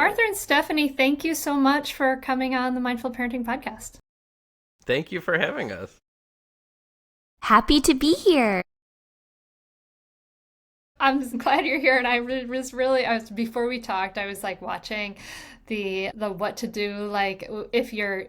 Arthur and Stephanie, thank you so much for coming on the Mindful Parenting Podcast. Thank you for having us. Happy to be here. I'm glad you're here, and I was before we talked, I was like watching the what to do, like if you're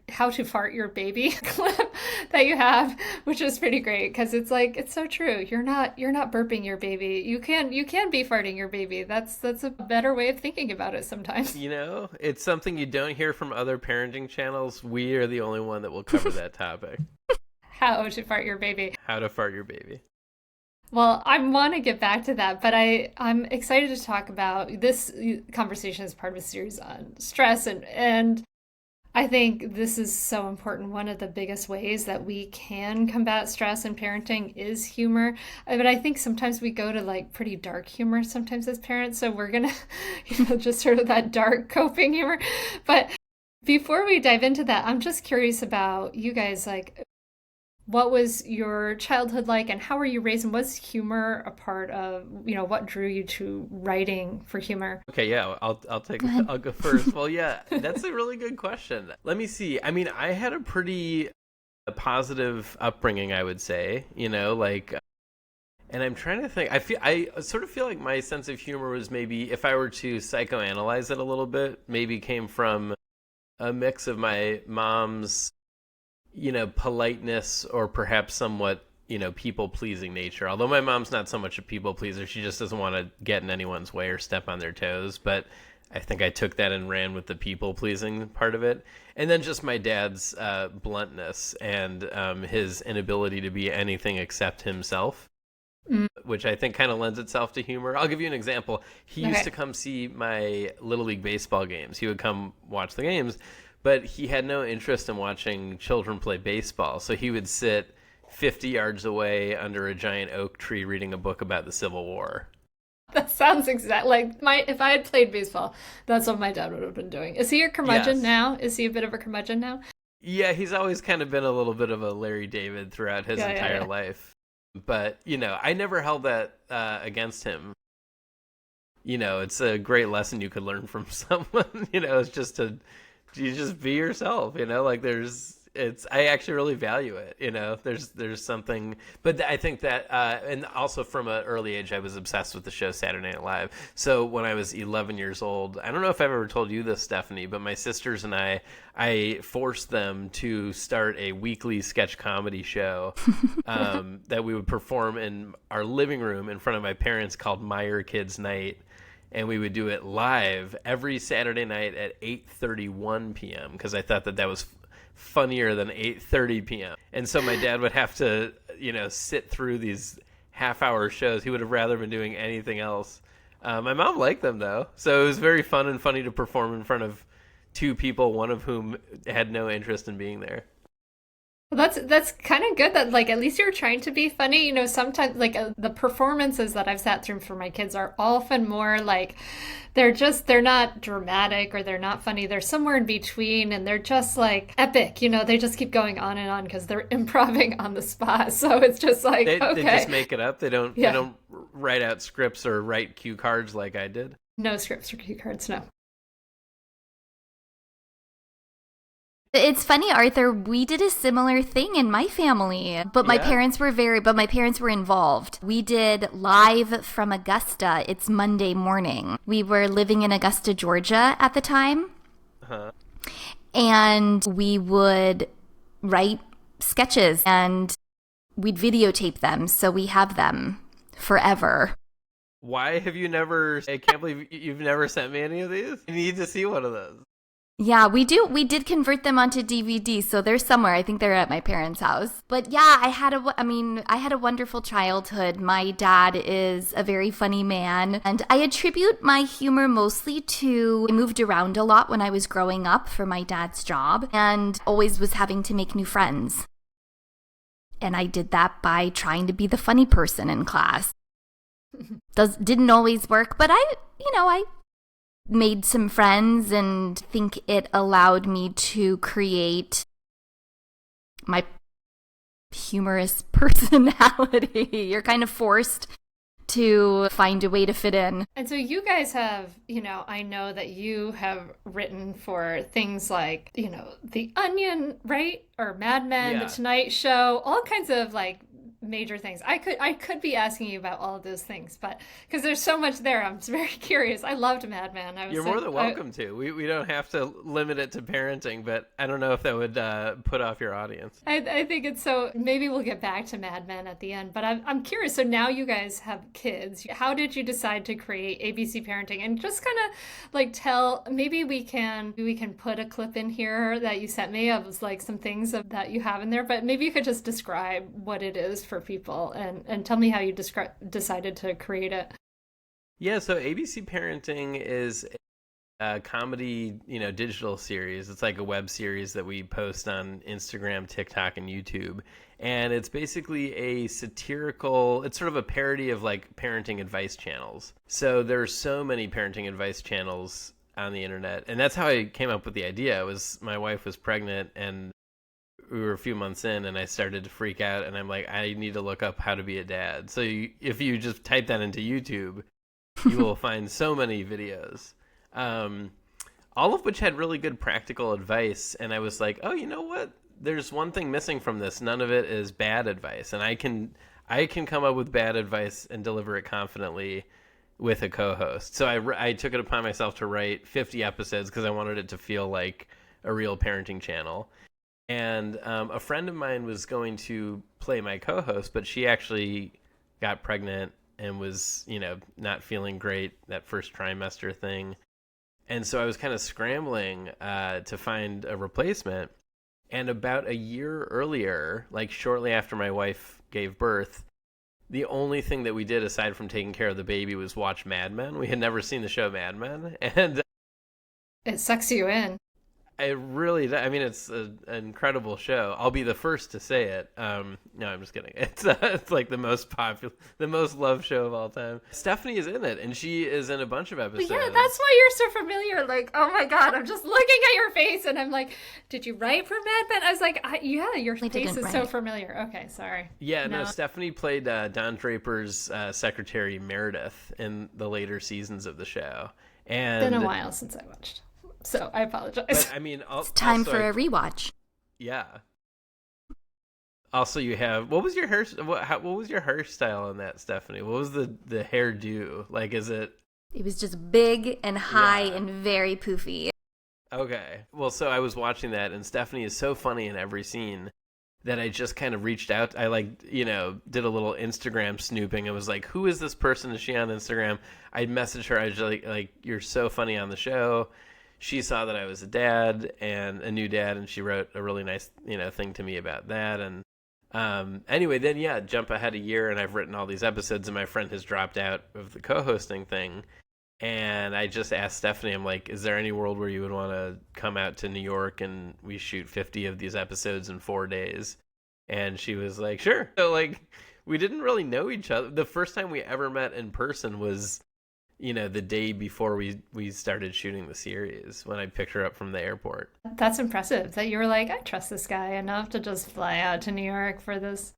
how to fart your baby clip that you have, which is pretty great because it's like it's so true. You're not burping your baby. You can be farting your baby. That's a better way of thinking about it sometimes. You know, it's something you don't hear from other parenting channels. We are the only one that will cover that topic. How to fart your baby. How to fart your baby. Well, I want to get back to that, but I'm excited to talk about this conversation as part of a series on stress, and I think this is so important. One of the biggest ways that we can combat stress in parenting is humor, but I think sometimes we go to like pretty dark humor sometimes as parents, so we're gonna, just sort of that dark coping humor. But before we dive into that, I'm just curious about you guys, like, what was your childhood like and how were you raised? And was humor a part of, what drew you to writing for humor? Okay, yeah, I'll go first. Well, yeah, that's a really good question. Let me see. I mean, I had a pretty positive upbringing, I would say, and I'm trying to think. I sort of feel like my sense of humor was maybe, if I were to psychoanalyze it a little bit, maybe came from a mix of my mom's politeness or perhaps somewhat, people-pleasing nature. Although my mom's not so much a people-pleaser. She just doesn't want to get in anyone's way or step on their toes. But I think I took that and ran with the people-pleasing part of it. And then just my dad's bluntness and his inability to be anything except himself, which I think kind of lends itself to humor. I'll give you an example. He used to come see my Little League baseball games. He would come watch the games. But he had no interest in watching children play baseball, so he would sit 50 yards away under a giant oak tree reading a book about the Civil War. That sounds exactly like if I had played baseball, that's what my dad would have been doing. Is he a curmudgeon now? Is he a bit of a curmudgeon now? Yeah, he's always kind of been a little bit of a Larry David throughout his entire life. But, I never held that against him. It's a great lesson you could learn from someone. It's just you just be yourself, I actually really value it. There's something, but I think that, and also from an early age, I was obsessed with the show Saturday Night Live. So when I was 11 years old, I don't know if I've ever told you this, Stephanie, but my sisters and I forced them to start a weekly sketch comedy show that we would perform in our living room in front of my parents called Meyer Kids Night. And we would do it live every Saturday night at 8:31 p.m. because I thought that was funnier than 8:30 p.m. And so my dad would have to, sit through these half-hour shows. He would have rather been doing anything else. My mom liked them, though. So it was very fun and funny to perform in front of two people, one of whom had no interest in being there. Well, that's kind of good that, like, at least you're trying to be funny. Sometimes, like, the performances that I've sat through for my kids are often more like they're not dramatic or they're not funny. They're somewhere in between, and they're just like epic. They just keep going on and on because they're improvising on the spot. So it's just like, they okay. just make it up. They don't write out scripts or write cue cards like I did. No scripts or cue cards, no. It's funny, Arthur, we did a similar thing in my family, but my parents were involved. We did live from Augusta. It's Monday morning. We were living in Augusta, Georgia at the time. Uh-huh. And we would write sketches and we'd videotape them. So we have them forever. Why have you never, I can't believe you've never sent me any of these. I need to see one of those. Yeah, we did convert them onto DVD, so they're somewhere. I think they're at my parents' house. But yeah, I had a wonderful childhood. My dad is a very funny man, and I attribute my humor mostly to I moved around a lot when I was growing up for my dad's job and always was having to make new friends. And I did that by trying to be the funny person in class. Didn't always work, but I made some friends and think it allowed me to create my humorous personality. You're kind of forced to find a way to fit in. And so you guys have, I know that you have written for things like, The Onion, right? Or Mad Men, The Tonight Show, all kinds of like major things. I could be asking you about all of those things, but because there's so much there, I'm very curious. I loved Mad Men. You're more than welcome to. We don't have to limit it to parenting, but I don't know if that would put off your audience. I think it's so. Maybe we'll get back to Mad Men at the end, but I'm curious. So now you guys have kids. How did you decide to create ABC Parenting? And just kind of like tell. Maybe we can put a clip in here that you sent me of like some things that you have in there, but maybe you could just describe what it is for people and tell me how you decided to create it. Yeah, so ABC Parenting is a comedy, digital series. It's like a web series that we post on Instagram, TikTok, and YouTube. And it's basically a satirical, it's sort of a parody of like parenting advice channels. So there's so many parenting advice channels on the internet. And that's how I came up with the idea. My wife was pregnant and we were a few months in and I started to freak out and I'm like, I need to look up how to be a dad. So if you just type that into YouTube, you will find so many videos, all of which had really good practical advice. And I was like, oh, you know what? There's one thing missing from this. None of it is bad advice. And I can come up with bad advice and deliver it confidently with a co-host. So I took it upon myself to write 50 episodes because I wanted it to feel like a real parenting channel. And a friend of mine was going to play my co-host, but she actually got pregnant and was, not feeling great, that first trimester thing. And so I was kind of scrambling to find a replacement. And about a year earlier, like shortly after my wife gave birth, the only thing that we did aside from taking care of the baby was watch Mad Men. We had never seen the show Mad Men. And it sucks you in. It really, it's an incredible show. I'll be the first to say it. No, I'm just kidding. It's like the most popular, the most loved show of all time. Stephanie is in it, and she is in a bunch of episodes. Yeah, that's why you're so familiar. Like, oh my God, I'm just looking at your face, and I'm like, did you write for Mad Men? I was like, yeah, your face is so familiar. Okay, sorry. Yeah, no, Stephanie played Don Draper's secretary Meredith in the later seasons of the show. And it's been a while since I watched. So I apologize. But, it's time for a rewatch. Yeah. Also, you have what was your hairstyle on that, Stephanie? What was the hairdo? Like, is it? It was just big and high and very poofy. Okay. Well, so I was watching that, and Stephanie is so funny in every scene that I just kind of reached out. I did a little Instagram snooping. I was like, who is this person? Is she on Instagram? I'd message her. I was like, you're so funny on the show. She saw that I was a dad and a new dad, and she wrote a really nice, thing to me about that. And anyway, then jump ahead a year, and I've written all these episodes, and my friend has dropped out of the co-hosting thing. And I just asked Stephanie, I'm like, is there any world where you would want to come out to New York and we shoot 50 of these episodes in 4 days? And she was like, sure. So we didn't really know each other. The first time we ever met in person was the day before we started shooting the series, when I picked her up from the airport. That's impressive that you were like, I trust this guy enough to just fly out to New York for this.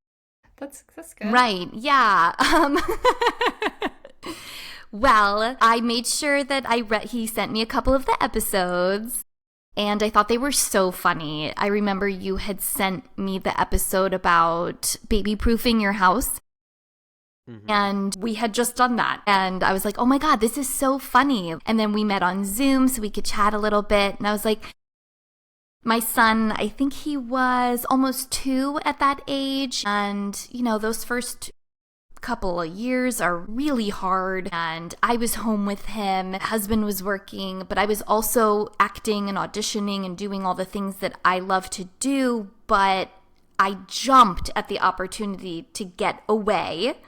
That's good. Right. Yeah. Well, I made sure that he sent me a couple of the episodes, and I thought they were so funny. I remember you had sent me the episode about baby-proofing your house. Mm-hmm. And we had just done that. And I was like, oh my God, this is so funny. And then we met on Zoom so we could chat a little bit. And I was like, my son, I think he was almost 2 at that age. And, those first couple of years are really hard. And I was home with him. Husband was working, but I was also acting and auditioning and doing all the things that I love to do. But I jumped at the opportunity to get away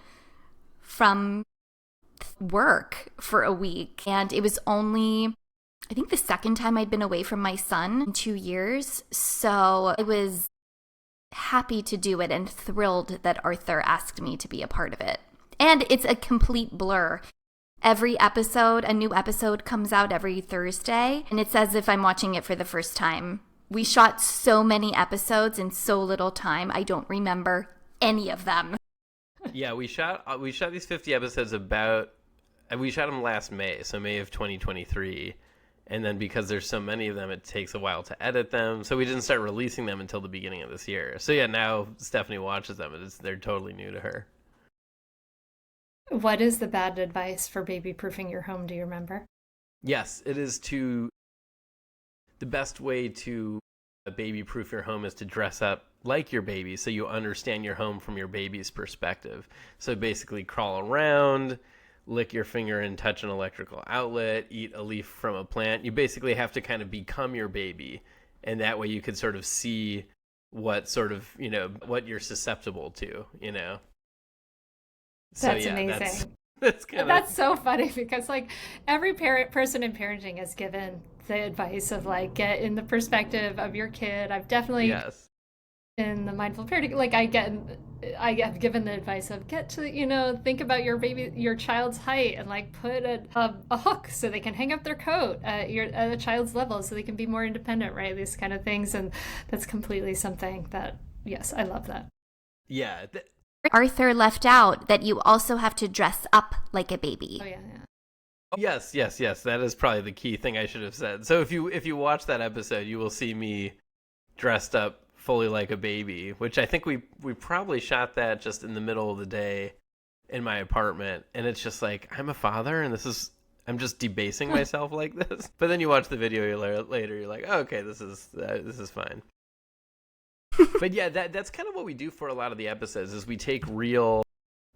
from work for a week. And it was only, I think, the second time I'd been away from my son in 2 years. So I was happy to do it and thrilled that Arthur asked me to be a part of it. And it's a complete blur. Every episode, a new episode comes out every Thursday, and it's as if I'm watching it for the first time. We shot so many episodes in so little time, I don't remember any of them. Yeah, we shot these 50 episodes we shot them last May, so May of 2023. And then because there's so many of them, it takes a while to edit them. So we didn't start releasing them until the beginning of this year. So yeah, now Stephanie watches them and they're totally new to her. What is the bad advice for baby-proofing your home? Do you remember? Yes, it is the best way to baby-proof your home is to dress up like your baby so you understand your home from your baby's perspective. So basically crawl around, lick your finger and touch an electrical outlet, eat a leaf from a plant. You basically have to kind of become your baby. And that way you could sort of see what sort of, what you're susceptible to, So, that's yeah, amazing. That's so funny because like every person in parenting has given the advice of like get in the perspective of your kid. I've definitely in the mindful parenting, like I have given the advice of get to think about your child's height and like put a hook so they can hang up their coat at a child's level so they can be more independent, right? These kind of things, and that's completely something that yes, I love that. Yeah. Arthur left out that you also have to dress up like a baby. Oh yeah. Yes. That is probably the key thing I should have said. So if you watch that episode, you will see me dressed up fully like a baby, which I think we probably shot that just in the middle of the day in my apartment. And it's just like, I'm a father and I'm just debasing myself like this. But then you watch the video later, you're like, oh, okay, this is fine. But yeah, that's kind of what we do for a lot of the episodes is we take real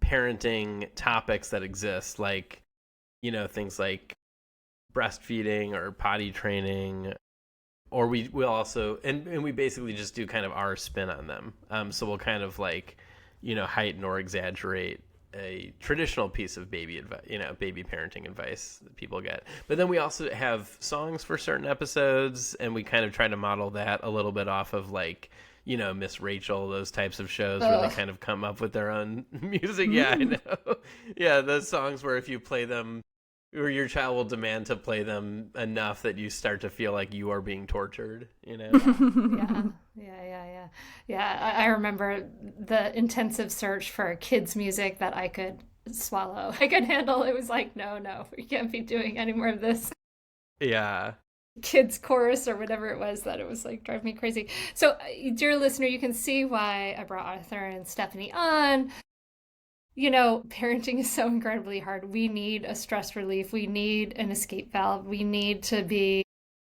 parenting topics that exist, like, things like breastfeeding or potty training, or we'll also, and we basically just do kind of our spin on them. So we'll kind of like, heighten or exaggerate a traditional piece of baby advice, baby parenting advice that people get. But then we also have songs for certain episodes, and we kind of try to model that a little bit off of like, Miss Rachel, those types of shows where they kind of come up with their own music. Yeah, I know. Yeah, those songs where if you play them, or your child will demand to play them enough that you start to feel like you are being tortured, Yeah. I remember the intensive search for kids music that I could swallow. I could handle. It was like, no, we can't be doing any more of this. Yeah. Kids chorus or whatever it was that it was like drive me crazy. So dear listener, you can see why I brought Arthur and Stephanie on. Parenting is so incredibly hard. We need a stress relief. We need an escape valve. We need to be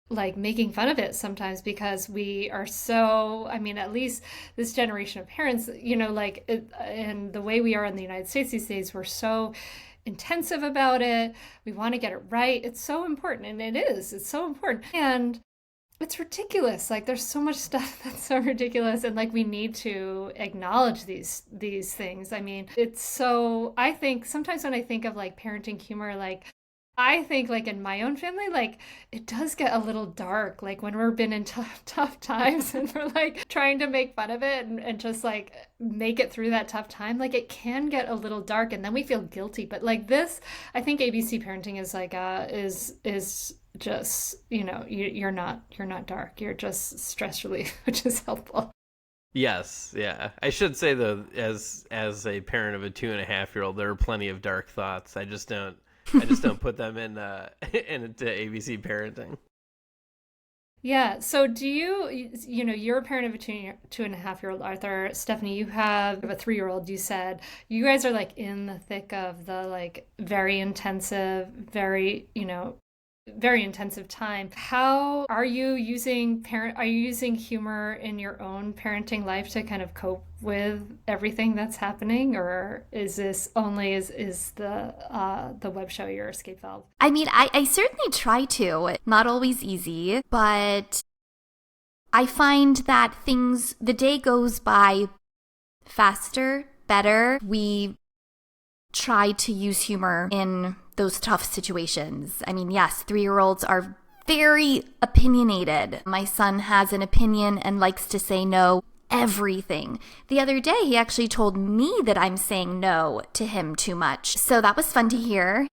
like making fun of it sometimes because we are so, at least this generation of parents, and the way we are in the United States these days, we're so intensive about it. We want to get it right. It's so important. And it's so important. And it's ridiculous. Like there's so much stuff that's so ridiculous. And like we need to acknowledge these things. It's so, I think sometimes when I think of like parenting humor, like I think like in my own family, like it does get a little dark, like when we're been in tough times and we're like trying to make fun of it and just like make it through that tough time. Like it can get a little dark and then we feel guilty. But like this, I think ABC parenting is like, is just, you're not dark. You're just stress relief, which is helpful. Yes. Yeah. I should say though, as a parent of a 2.5-year-old, there are plenty of dark thoughts. I just don't put them into ABC parenting. Yeah. So do you're a parent of a 2.5-year-old, Arthur. Stephanie, you have a 3-year-old, you said. You guys are like in the thick of the like very intensive, very intensive time. How are you using humor in your own parenting life to kind of cope with everything that's happening, or is this only is the web show your escape valve? I certainly try to. Not always easy, but I find that the day goes by faster, better. We try to use humor in those tough situations. Yes, 3-year-olds are very opinionated. My son has an opinion and likes to say no everything. The other day, he actually told me that I'm saying no to him too much. So that was fun to hear.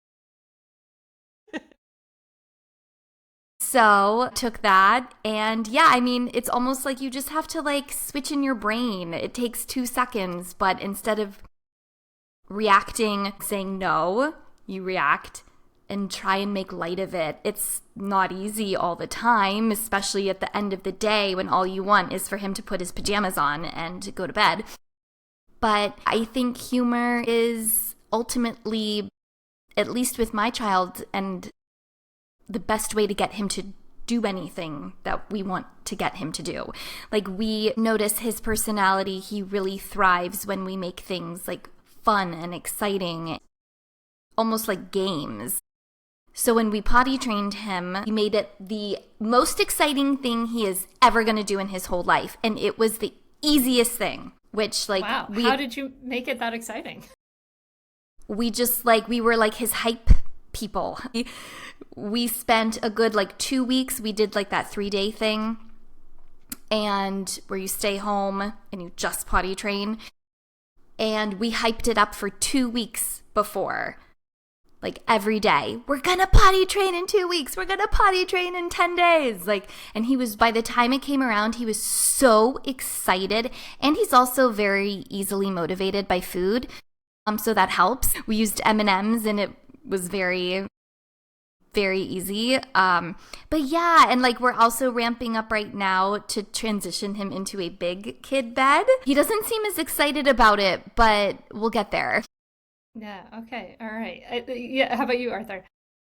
So took that, and yeah, it's almost like you just have to like switch in your brain. It takes 2 seconds, but instead of reacting, saying no, you react and try and make light of it. It's not easy all the time, especially at the end of the day when all you want is for him to put his pajamas on and go to bed. But I think humor is ultimately, at least with my child, and the best way to get him to do anything that we want to get him to do. Like, we notice his personality. He really thrives when we make things like fun and exciting, almost like games. So when we potty trained him, we made it the most exciting thing he is ever going to do in his whole life. And it was the easiest thing, which wow. How did you make it that exciting? We just we were like his hype people. We spent a good 2 weeks. We did that 3-day thing, and where you stay home and you just potty train. And we hyped it up for 2 weeks before. Every day, we're gonna potty train in 2 weeks. We're gonna potty train in 10 days. And he was, by the time it came around, he was so excited. And he's also very easily motivated by food. So that helps. We used M&Ms and it was very, very easy. But yeah, and we're also ramping up right now to transition him into a big kid bed. He doesn't seem as excited about it, but we'll get there. Yeah, okay, all right. How about you, Arthur?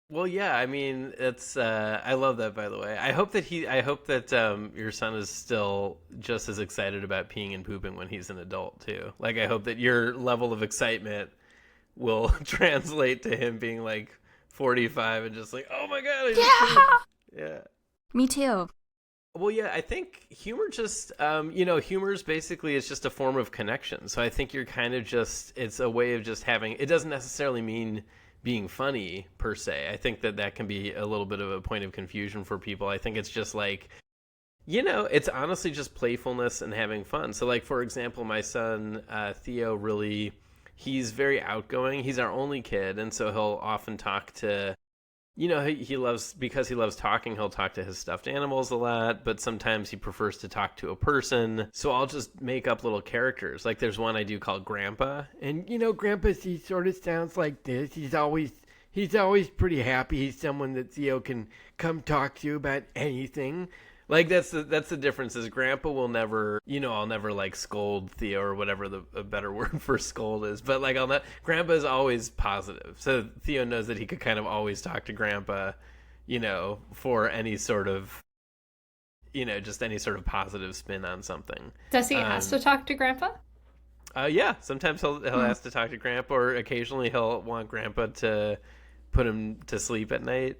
Well, yeah, I mean, it's I love that, by the way. I hope that your son is still just as excited about peeing and pooping when he's an adult too. I hope that your level of excitement will translate to him being 45 and just oh my god, I just pooped. Yeah. Me too. Well, yeah, I think humor just, humor is basically, it's just a form of connection. So I think you're kind of it's a way of just having, it doesn't necessarily mean being funny per se. I think that can be a little bit of a point of confusion for people. I think it's just it's honestly just playfulness and having fun. So for example, my son, Theo, he's very outgoing. He's our only kid. And so he'll often talk to, because he loves talking, he'll talk to his stuffed animals a lot, but sometimes he prefers to talk to a person. So I'll just make up little characters. There's one I do called Grandpa. And, Grandpa, he sort of sounds like this. He's always pretty happy. He's someone that Theo can come talk to about anything. That's the difference is Grandpa will never, I'll never scold Theo or whatever a better word for scold is. But Grandpa is always positive. So Theo knows that he could kind of always talk to Grandpa, for any sort of, just any sort of positive spin on something. Does he ask to talk to Grandpa? Yeah, sometimes he'll ask to talk to Grandpa, or occasionally he'll want Grandpa to put him to sleep at night.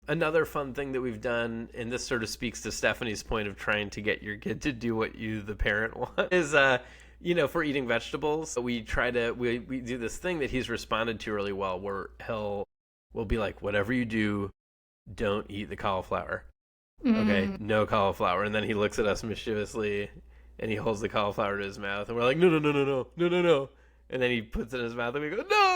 Another fun thing that we've done, and this sort of speaks to Stephanie's point of trying to get your kid to do what you, the parent, want, is, for eating vegetables, we do this thing that he's responded to really well, where we'll be like, whatever you do, don't eat the cauliflower. Okay, no cauliflower. And then he looks at us mischievously, and he holds the cauliflower to his mouth, and we're like, no. And then he puts it in his mouth, and we go, no!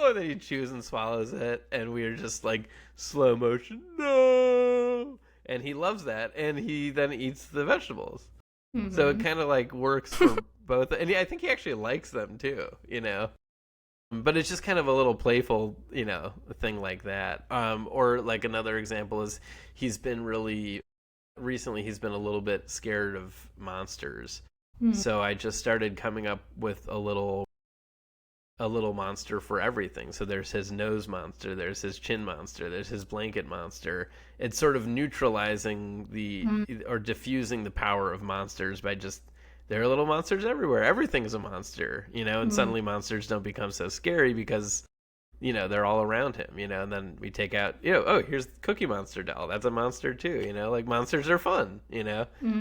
And then he chews and swallows it, and we are just slow motion, no! And he loves that, and he then eats the vegetables. Mm-hmm. So it kind of works for both, and I think he actually likes them too, But it's just kind of a little playful, thing like that. Or another example is recently he's been a little bit scared of monsters. So I just started coming up with a little monster for everything. So there's his nose monster, there's his chin monster, there's his blanket monster. It's sort of neutralizing or diffusing the power of monsters by just, there are little monsters everywhere. Everything is a monster, and suddenly monsters don't become so scary because, they're all around him, and then we take out, here's the Cookie Monster doll. That's a monster too, monsters are fun,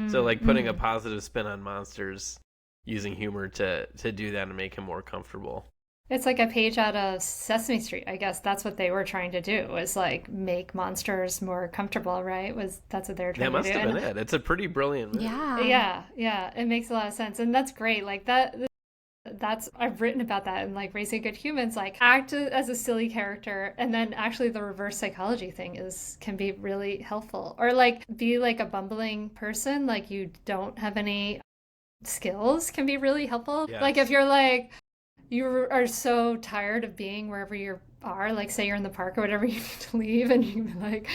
So putting a positive spin on monsters, using humor to do that and make him more comfortable. It's like a page out of Sesame Street. I guess that's what they were trying to do, was make monsters more comfortable, right? That's what they were trying to do. That must have been it. It's a pretty brilliant movie. Yeah. It makes a lot of sense. And that's great. That's I've written about that in Raising Good Humans, act as a silly character, and then actually the reverse psychology thing can be really helpful. Or be a bumbling person, you don't have any skills, can be really helpful. Yes. If you're you are so tired of being wherever you are, like say you're in the park or whatever, you need to leave, and you're like,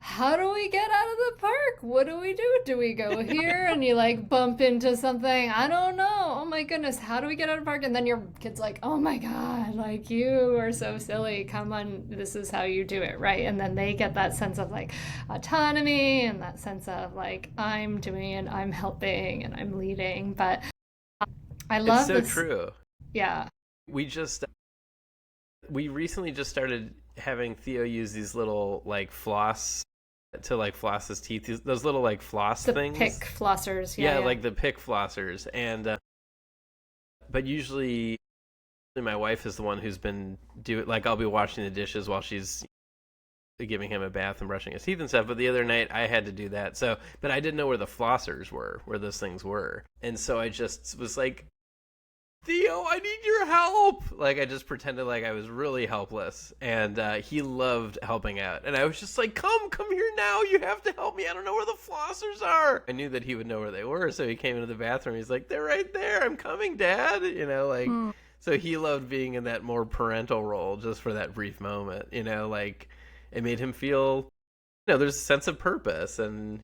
how do we get out of the park? What do we do? Do we go here? And you like bump into something. I don't know. Oh my goodness. How do we get out of the park? And then your kid's like, oh my God, like you are so silly. Come on. This is how you do it. Right. And then they get that sense of like autonomy and that sense of like, I'm doing it, I'm helping and I'm leading. But I love it's so true. Yeah. We recently just started having Theo use these little like floss to like floss his teeth, those little like floss things, pick flossers. Yeah, like the pick flossers. And but usually my wife is the one who's been doing, like, I'll be washing the dishes while she's giving him a bath and brushing his teeth and stuff. But the other night I had to do that, so but I didn't know where the flossers were, where those things were, and so I just was like, Theo, I need your help. Like, I just pretended like I was really helpless, and he loved helping out. And I was just like, come here now. You have to help me. I don't know where the flossers are. I knew that he would know where they were, so he came into the bathroom. He's like, they're right there. I'm coming, Dad. You know, like, So he loved being in that more parental role just for that brief moment. You know, like, it made him feel, you know, there's a sense of purpose, and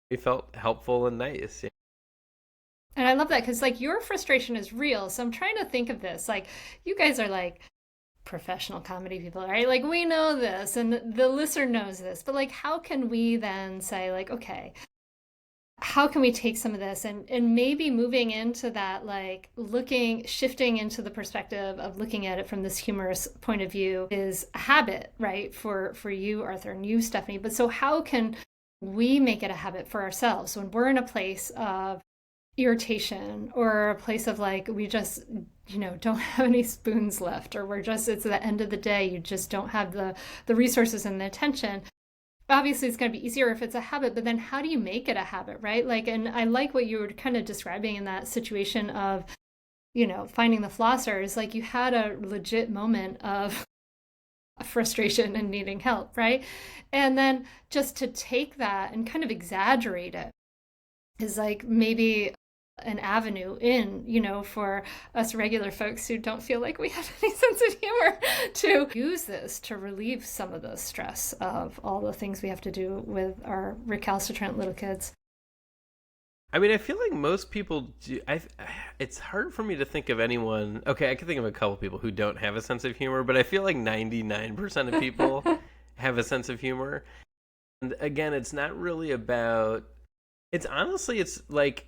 he felt helpful and nice. You know? And I love that because, like, your frustration is real. So I'm trying to think of this. Like, you guys are, like, professional comedy people, right? Like, we know this and the listener knows this. But, like, how can we then say, like, okay, how can we take some of this and maybe moving into that, like, shifting into the perspective of looking at it from this humorous point of view is a habit, right? For you, Arthur, and you, Stephanie. But so how can we make it a habit for ourselves when we're in a place of irritation or a place of like we just don't have any spoons left, or it's the end of the day, you just don't have the resources and the attention. Obviously it's going to be easier if it's a habit, but then how do you make it a habit, right? Like, and I like what you were kind of describing in that situation of finding the flossers. Like, you had a legit moment of frustration and needing help, right? And then just to take that and kind of exaggerate it is like maybe an avenue in, for us regular folks who don't feel like we have any sense of humor to use this to relieve some of the stress of all the things we have to do with our recalcitrant little kids. I mean, I feel like most people do. It's hard for me to think of anyone. Okay, I can think of a couple people who don't have a sense of humor, but I feel like 99% of people have a sense of humor. And again, it's not really about. It's like,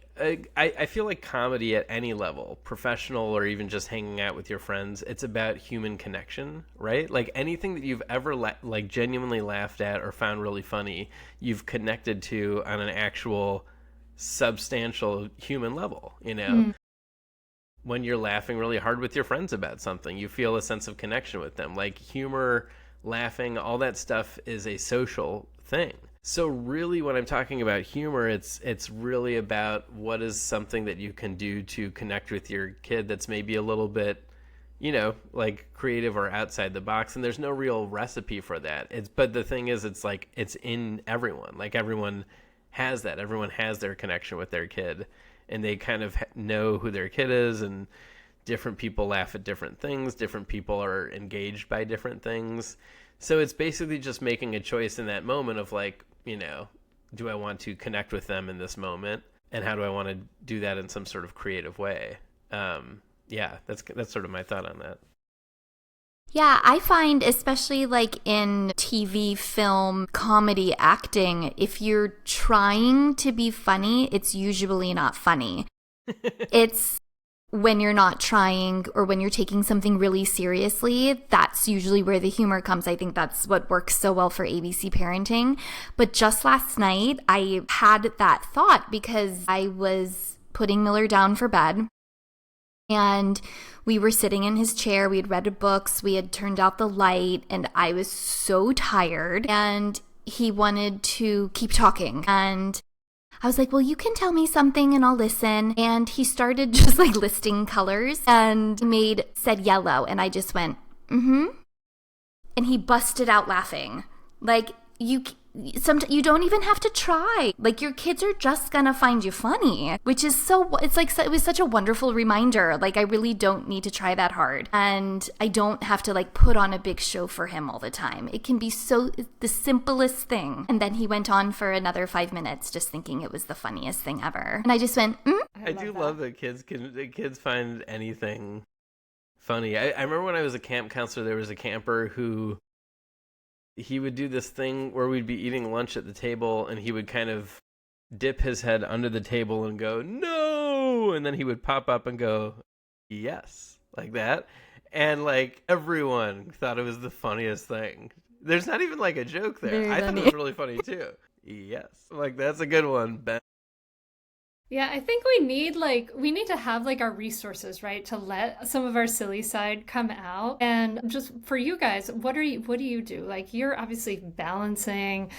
I feel like comedy at any level, professional or even just hanging out with your friends, it's about human connection, right? Like, anything that you've ever like genuinely laughed at or found really funny, you've connected to on an actual substantial human level, When you're laughing really hard with your friends about something, you feel a sense of connection with them. Like, humor, laughing, all that stuff is a social thing. So really, when I'm talking about humor, it's really about what is something that you can do to connect with your kid that's maybe a little bit, like creative or outside the box. And there's no real recipe for that. But the thing is, it's like it's in everyone. Like, everyone has that. Everyone has their connection with their kid, and they kind of know who their kid is. And different people laugh at different things. Different people are engaged by different things. So it's basically just making a choice in that moment of like, do I want to connect with them in this moment, and how do I want to do that in some sort of creative way? That's sort of my thought on that. Yeah, I find, especially like in TV, film, comedy, acting, if you're trying to be funny, it's usually not funny. It's when you're not trying, or when you're taking something really seriously, that's usually where the humor comes. I think that's what works so well for ABC parenting. But just last night, I had that thought because I was putting Miller down for bed, and we were sitting in his chair. We had read books. We had turned out the light, and I was so tired, and he wanted to keep talking. And I was like, well, you can tell me something and I'll listen. And he started just like listing colors and said yellow. And I just went, mm-hmm. And he busted out laughing. Like, you don't even have to try. Like, your kids are just gonna find you funny, which is it was such a wonderful reminder. Like, I really don't need to try that hard. And I don't have to like put on a big show for him all the time. It can be the simplest thing. And then he went on for another 5 minutes just thinking it was the funniest thing ever. And I just went, I do love that kids find anything funny. I remember when I was a camp counselor, there was a camper who he would do this thing where we'd be eating lunch at the table and he would kind of dip his head under the table and go, no! And then he would pop up and go, yes, like that. And like everyone thought it was the funniest thing. There's not even like a joke there. Very I funny. thought it was really funny too. Yes. Like, that's a good one, Ben. Yeah, I think we need to have like our resources, right, to let some of our silly side come out. And just for you guys, what do you do? Like, you're obviously balancing,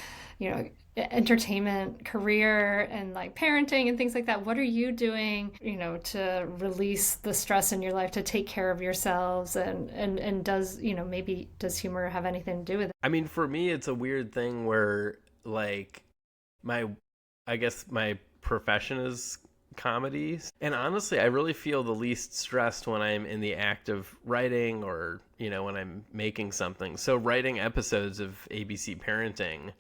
entertainment, career, and like parenting and things like that. What are you doing, to release the stress in your life, to take care of yourselves? And does, maybe does humor have anything to do with it? I mean, for me, it's a weird thing where like my profession is comedy, and honestly I really feel the least stressed when I'm in the act of writing or when I'm making something. So writing episodes of ABC Parenting,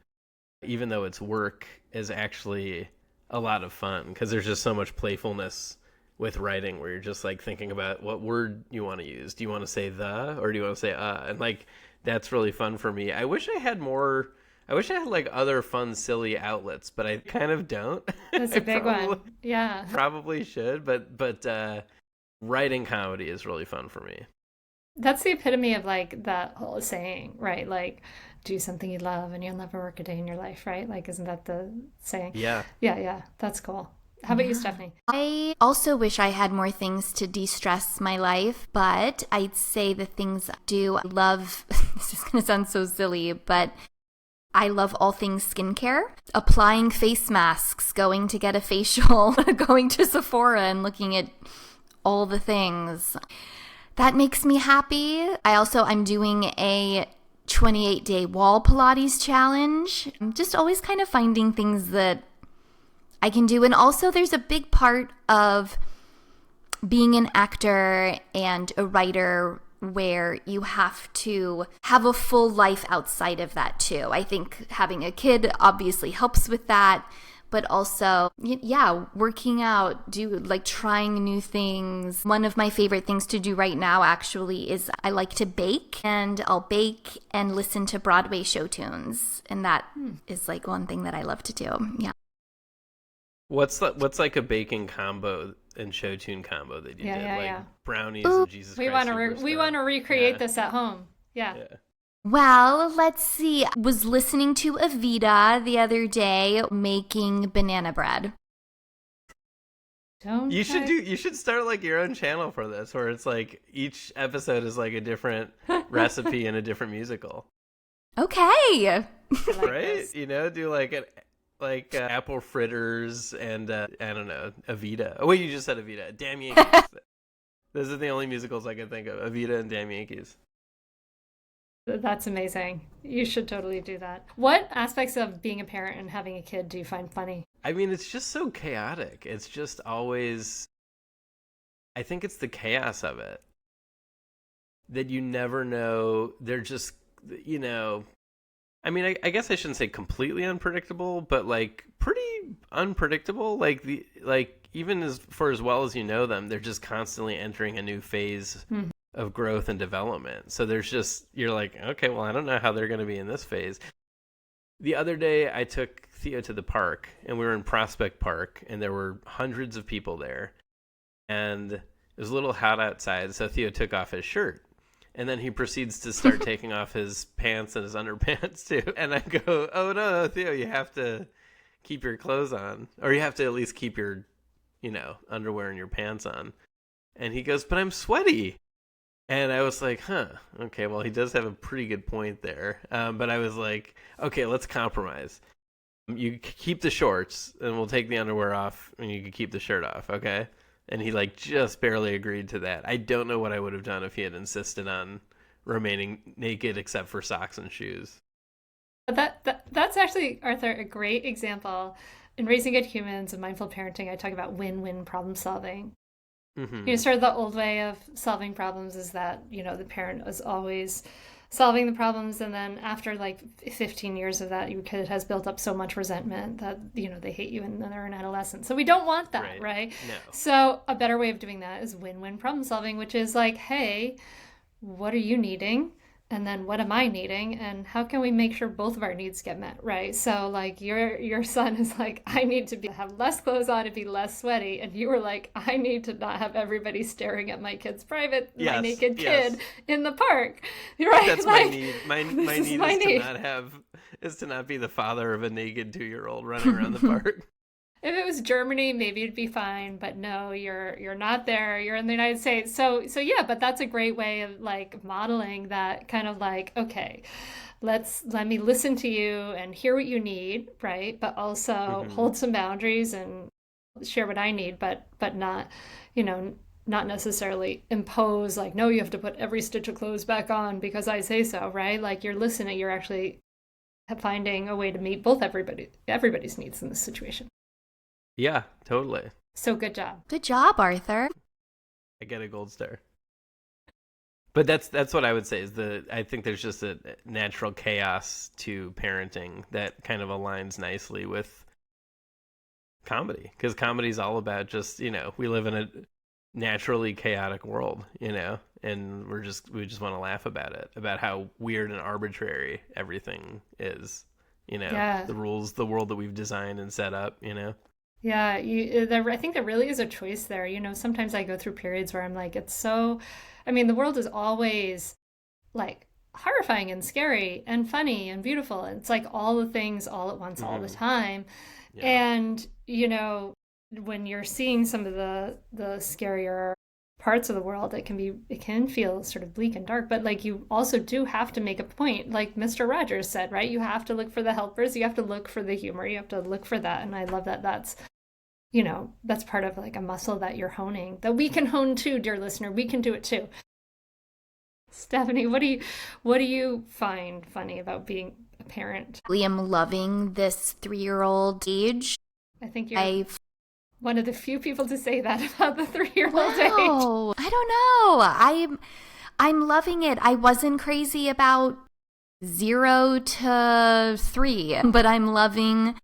even though it's work, is actually a lot of fun because there's just so much playfulness with writing where you're just like thinking about what word you want to use. Do you want to say the, or do you want to say and like that's really fun for me. I wish I had like other fun, silly outlets, but I kind of don't. That's a big one. Yeah. Probably should, but writing comedy is really fun for me. That's the epitome of like that whole saying, right? Like, do something you love and you'll never work a day in your life, right? Like, isn't that the saying? Yeah. Yeah. That's cool. How about you, Stephanie? I also wish I had more things to de-stress my life, but I'd say the things I do love, this is going to sound so silly, but I love all things skincare, applying face masks, going to get a facial, going to Sephora and looking at all the things. That makes me happy. I'm doing a 28-day wall Pilates challenge. I'm just always kind of finding things that I can do. And also there's a big part of being an actor and a writer where you have to have a full life outside of that too. I think having a kid obviously helps with that, but also, working out, trying new things. One of my favorite things to do right now actually is I like to bake, and I'll bake and listen to Broadway show tunes. And that is like one thing that I love to do. Yeah. What's like a baking combo and show tune combo that you did? Like brownies and Jesus Christ Superstar. We want to recreate this at home. Yeah. Well, let's see. I was listening to Evita the other day making banana bread. You should start like your own channel for this, where it's like each episode is like a different recipe and a different musical. Okay. Right? Do like apple fritters and I don't know, Evita. Oh wait, you just said Evita. Damn Yankees. Those are the only musicals I can think of. Evita and Damn Yankees. That's amazing. You should totally do that. What aspects of being a parent and having a kid do you find funny? I mean, it's just so chaotic. It's just always, I think it's the chaos of it that you never know. They're just, I mean, I guess I shouldn't say completely unpredictable, but like pretty unpredictable. Like even as well as you know them, they're just constantly entering a new phase of growth and development. So you're like, okay, well, I don't know how they're going to be in this phase. The other day I took Theo to the park, and we were in Prospect Park, and there were hundreds of people there, and it was a little hot outside. So Theo took off his shirt, and then he proceeds to start taking off his pants and his underpants too. And I go, oh no, Theo, you have to keep your clothes on, or you have to at least keep your, underwear and your pants on. And he goes, but I'm sweaty. And I was like, okay, well, he does have a pretty good point there. But I was like, okay, let's compromise. You keep the shorts, and we'll take the underwear off, and you can keep the shirt off, okay? And he just barely agreed to that. I don't know what I would have done if he had insisted on remaining naked except for socks and shoes. That's actually, Arthur, a great example. In Raising Good Humans and Mindful Parenting, I talk about win-win problem solving. Sort of the old way of solving problems is that, the parent is always solving the problems, and then after like 15 years of that, your kid has built up so much resentment that, they hate you and then they're an adolescent. So we don't want that, right? No. So a better way of doing that is win-win problem solving, which is like, hey, what are you needing? And then what am I needing? And how can we make sure both of our needs get met, right? So like your son is like, I need to have less clothes on and be less sweaty. And you were like, I need to not have everybody staring at my kid's my naked kid in the park. Right? That's my need. My need is to not be the father of a naked 2-year-old running around the park. If it was Germany, maybe it'd be fine, but no, you're not there. You're in the United States. So yeah, but that's a great way of like modeling that kind of like, okay, let me listen to you and hear what you need, right? But also hold some boundaries and share what I need, but not, not necessarily impose like, no, you have to put every stitch of clothes back on because I say so, right? Like you're listening, you're actually finding a way to meet everybody's needs in this situation. Yeah, totally. So good job. Good job, Arthur. I get a gold star. But that's what I would say is I think there's just a natural chaos to parenting that kind of aligns nicely with comedy, because comedy is all about just, we live in a naturally chaotic world, and we just want to laugh about it, about how weird and arbitrary everything is, the rules, the world that we've designed and set up, Yeah, I think there really is a choice there. Sometimes I go through periods where I'm like, the world is always like horrifying and scary and funny and beautiful. And it's like all the things all at once, all the time. Yeah. And, when you're seeing some of the scarier parts of the world, it can feel sort of bleak and dark, but like you also do have to make a point, like Mr. Rogers said, right? You have to look for the helpers, you have to look for the humor, you have to look for that. And I love that that's part of like a muscle that you're honing, that we can hone too, dear listener. We can do it too. Stephanie, what do you find funny about being a parent? I am loving this 3-year-old age. I think you're one of the few people to say that about the 3-year-old age. I don't know. I'm loving it. I wasn't crazy about 0 to 3, but I'm loving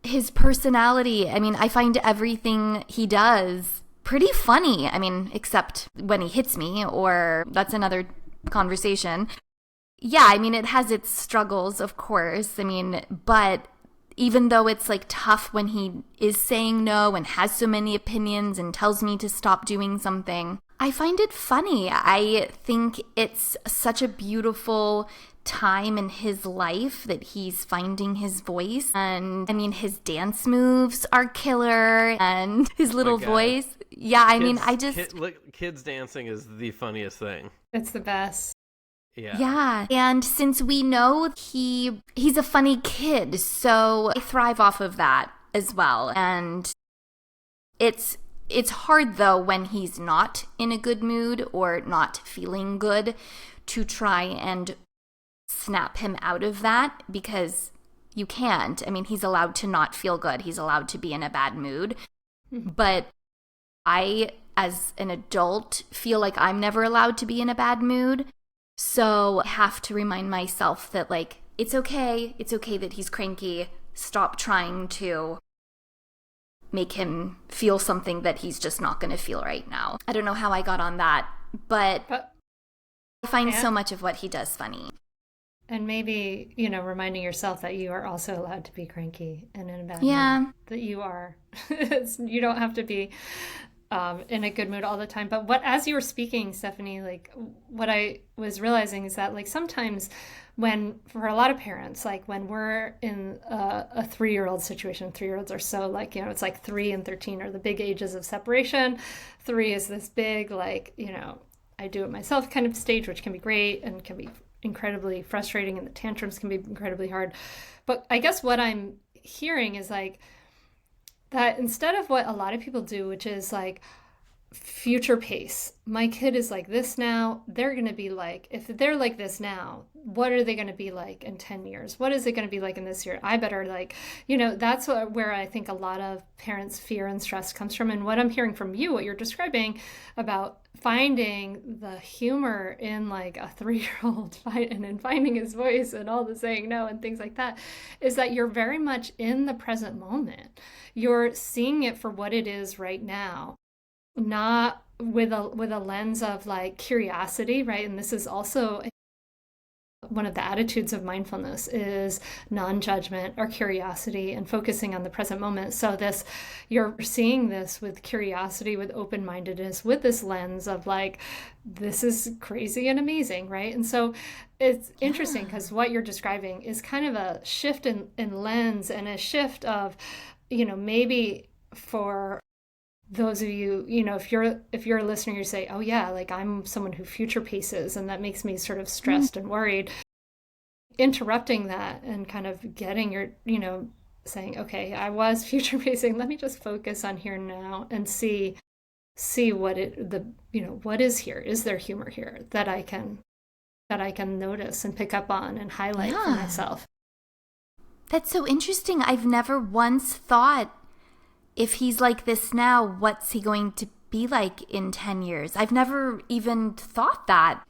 his personality. I find everything he does pretty funny. Except when he hits me, or that's another conversation. Yeah, it has its struggles, of course. But even though it's like tough when he is saying no and has so many opinions and tells me to stop doing something, I find it funny. I think it's such a beautiful time in his life that he's finding his voice. And his dance moves are killer, and his little voice. Yeah, kids dancing is the funniest thing. It's the best. Yeah. And since we know he's a funny kid, so I thrive off of that as well. And it's hard though when he's not in a good mood or not feeling good to try and snap him out of that, because you can't. He's allowed to not feel good. He's allowed to be in a bad mood. But I, as an adult, feel like I'm never allowed to be in a bad mood. So I have to remind myself that, like, it's okay. It's okay that he's cranky. Stop trying to make him feel something that he's just not going to feel right now. I don't know how I got on that, but I find so much of what he does funny. And maybe, reminding yourself that you are also allowed to be cranky and in a bad mood. That you are. You don't have to be in a good mood all the time. But as you were speaking, Stephanie, like, what I was realizing is that, like, sometimes for a lot of parents, like when we're in a 3-year-old situation, 3-year-olds are so, like, it's like 3 and 13 are the big ages of separation. 3 is this big, like, I do it myself kind of stage, which can be great and can be incredibly frustrating, and the tantrums can be incredibly hard. But I guess what I'm hearing is like that instead of what a lot of people do, which is like, future pace. My kid is like this now. They're going to be like, if they're like this now, what are they going to be like in 10 years? What is it going to be like in this year? I better that's where I think a lot of parents' fear and stress comes from. And what I'm hearing from you, what you're describing about finding the humor in like a 3-year-old and then finding his voice and all the saying no and things like that, is that you're very much in the present moment. You're seeing it for what it is right now, not with a lens of like curiosity, right? And this is also one of the attitudes of mindfulness is non-judgment or curiosity and focusing on the present moment. So you're seeing this with curiosity, with open-mindedness, with this lens of like, this is crazy and amazing, right? And so it's interesting because what you're describing is kind of a shift in lens and a shift of, maybe for those of you, if you're a listener, you say, oh yeah, like I'm someone who future paces and that makes me sort of stressed and worried. Interrupting that and kind of getting your, saying, okay, I was future pacing. Let me just focus on here now and see what what is here. Is there humor here that I can notice and pick up on and highlight for myself? That's so interesting. I've never once thought, if he's like this now, what's he going to be like in 10 years? I've never even thought that.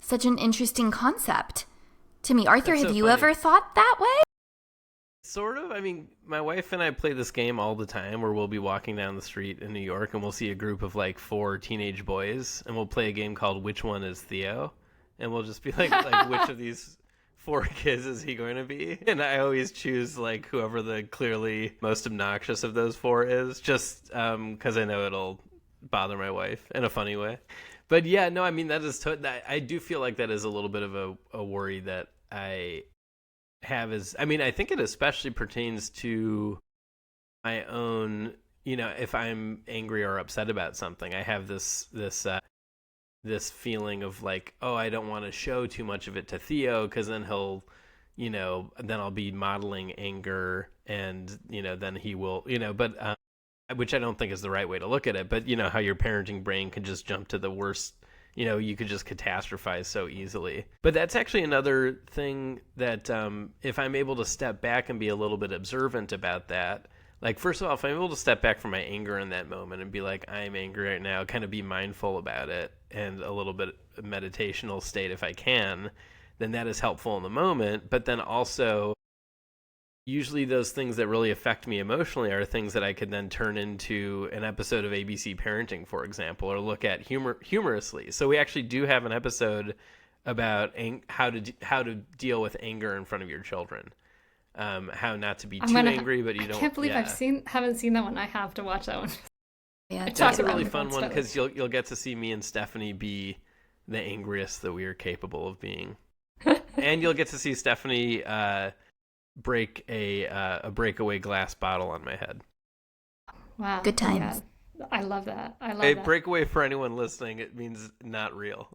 Such an interesting concept to me. Arthur, have you ever thought that way? Sort of. I mean, my wife and I play this game all the time where we'll be walking down the street in New York and we'll see a group of like 4 teenage boys and we'll play a game called Which One is Theo? And we'll just be like which of these 4 kids is he going to be? And I always choose like whoever the clearly most obnoxious of those 4 is, just because I know it'll bother my wife in a funny way. But yeah, no, I mean, that is I do feel like that is a little bit of a worry that I have I think it especially pertains to my own, if I'm angry or upset about something, I have this feeling of like, oh, I don't want to show too much of it to Theo because then he'll, then I'll be modeling anger and, then he will, but which I don't think is the right way to look at it. But, how your parenting brain can just jump to the worst, you could just catastrophize so easily. But that's actually another thing that if I'm able to step back and be a little bit observant about that, like, first of all, if I'm able to step back from my anger in that moment and be like, I'm angry right now, kind of be mindful about it and a little bit of meditational state if I can, then that is helpful in the moment. But then also, usually those things that really affect me emotionally are things that I could then turn into an episode of ABC Parenting, for example, or look at humorously. So we actually do have an episode about how to deal with anger in front of your children. How not to be too angry, but you don't. I can't believe haven't seen that one. I have to watch that one. Yeah, it's a really fun one because you'll get to see me and Stephanie be the angriest that we are capable of being, and you'll get to see Stephanie break a breakaway glass bottle on my head. Wow, good times. Yeah. I love that. That. Breakaway, for anyone listening, it means not real.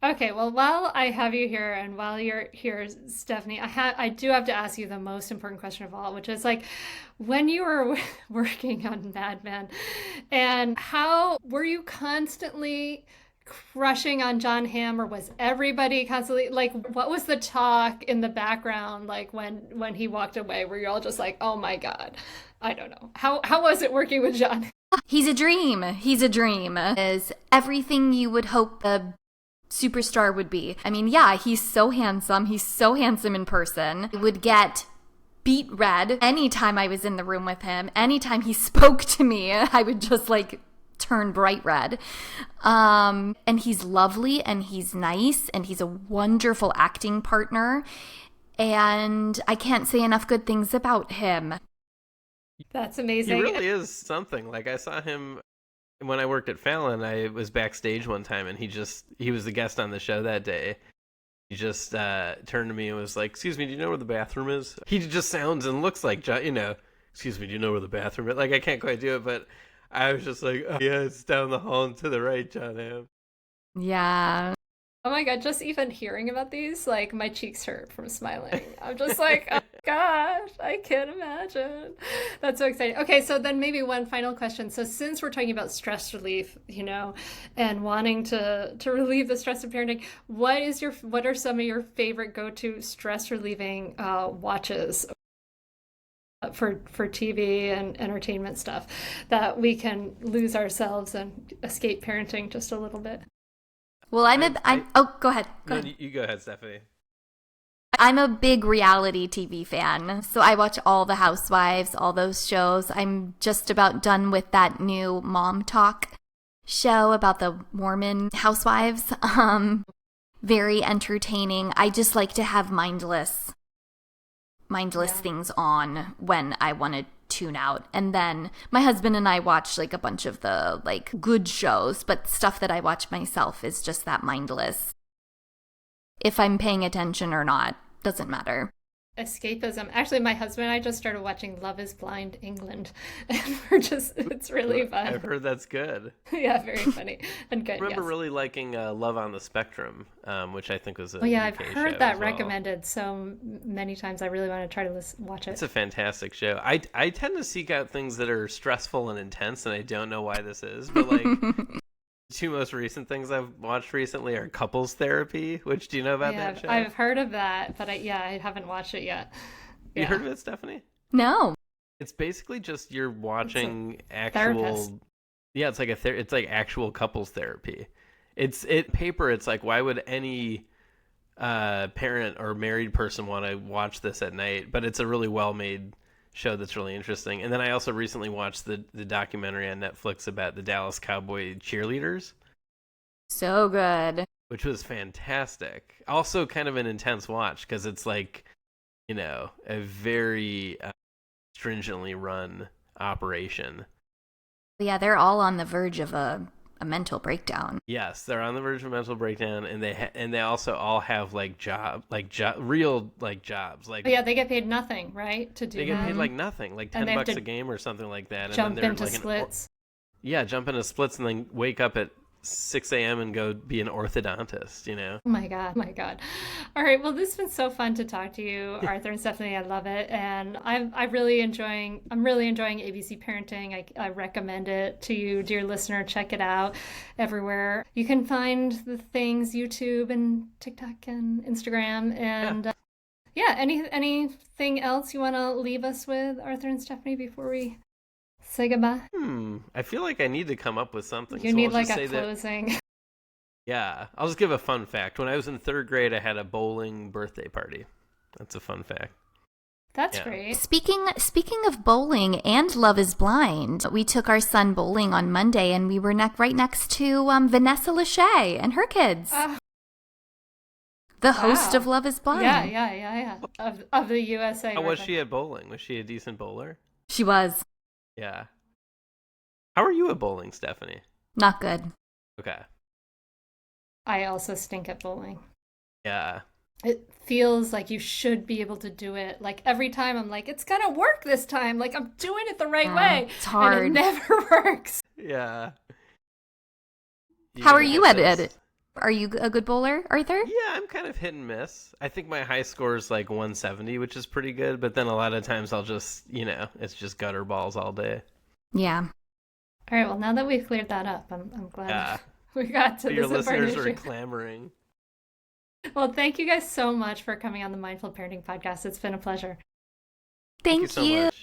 Okay, well, while I have you here and while you're here, Stephanie, I do have to ask you the most important question of all, which is like, when you were working on Mad Men, and how were you constantly crushing on Jon Hamm, or was everybody constantly like, what was the talk in the background like when he walked away? Were you all just like, oh my God, I don't know. How was it working with Jon? He's a dream. Is everything you would hope a superstar would be. I mean, yeah, he's so handsome. He's so handsome in person. I would get beet red anytime I was in the room with him. Anytime he spoke to me, I would just like turn bright red. And he's lovely and he's nice and he's a wonderful acting partner. And I can't say enough good things about him. That's amazing. He really is something. Like, I saw him when I worked at Fallon. I was backstage one time and he was the guest on the show that day. He just turned to me and was like, excuse me, do you know where the bathroom is? He just sounds and looks like, excuse me, do you know where the bathroom is? Like, I can't quite do it, but I was just like, oh, yeah, it's down the hall and to the right, Jon Hamm. Yeah. Oh my God, just even hearing about these, like, my cheeks hurt from smiling. I'm just like, Gosh, I can't imagine. That's so exciting. Okay, so then maybe one final question. So since we're talking about stress relief, and wanting to relieve the stress of parenting, what are some of your favorite go-to stress relieving watches for TV and entertainment stuff that we can lose ourselves and escape parenting just a little bit? Well, go ahead. You go ahead, Stephanie. I'm a big reality TV fan, so I watch all the Housewives, all those shows. I'm just about done with that new Mom Talk show about the Mormon housewives. Very entertaining. I just like to have mindless things on when I want to tune out. And then my husband and I watch like a bunch of the like good shows, but stuff that I watch myself is just that mindless. If I'm paying attention or not, doesn't matter. Escapism. Actually, my husband and I just started watching Love is Blind England. And it's really fun. I've heard that's good. Yeah, very funny and good. I remember really liking Love on the Spectrum, which I think was a yeah, UK I've heard show that well. recommended so many times. I really want to try to watch it. It's a fantastic show. I tend to seek out things that are stressful and intense, and I don't know why this is, but like the two most recent things I've watched recently are Couples Therapy, which do you know about that show? I've heard of that, but I haven't watched it yet. You heard of it, Stephanie? No. It's basically just you're watching actual therapist. Yeah, it's like it's like actual couples therapy. It's like why would any parent or married person want to watch this at night? But it's a really well-made show that's really interesting. And then I also recently watched the documentary on Netflix about the Dallas Cowboy cheerleaders. So good. Which was fantastic. Also kind of an intense watch because it's like, a very stringently run operation. Yeah, they're all on the verge of a mental breakdown. Yes, they're on the verge of a mental breakdown, and they also all have real jobs. Like yeah, they get paid nothing, right? To do they that. get paid like nothing, like $10 a game or something like that. Jump and then they're into like splits. Jump into splits, and then wake up at 6 a.m. and go be an orthodontist, Oh my God. All right. Well, this has been so fun to talk to you, Arthur and Stephanie. I love it. And I'm really enjoying ABC Parenting. I recommend it to you, dear listener. Check it out everywhere. You can find the things, YouTube and TikTok and Instagram. And anything else you want to leave us with, Arthur and Stephanie, before we say goodbye? I feel like I need to come up with something. You need like a closing. Yeah, I'll just give a fun fact. When I was in 3rd grade, I had a bowling birthday party. That's a fun fact. That's great. Speaking of bowling and Love is Blind, we took our son bowling on Monday, and we were right next to Vanessa Lachey and her kids. The host of Love is Blind. Yeah. Of the USA. How was she at bowling? Was she a decent bowler? She was. Yeah. How are you at bowling, Stephanie? Not good. Okay. I also stink at bowling. Yeah. It feels like you should be able to do it. Like every time I'm like, it's gonna work this time. Like I'm doing it the right way. It's hard. And it never works. Yeah. How are you at it? Are you a good bowler, Arthur? Yeah, I'm kind of hit and miss. I think my high score is like 170, which is pretty good. But then a lot of times I'll just, it's just gutter balls all day. Yeah. All right. Well, now that we've cleared that up, I'm glad we got to your this important listeners issue. are clamoring. Well, thank you guys so much for coming on the Mindful Parenting Podcast. It's been a pleasure. Thank you so much.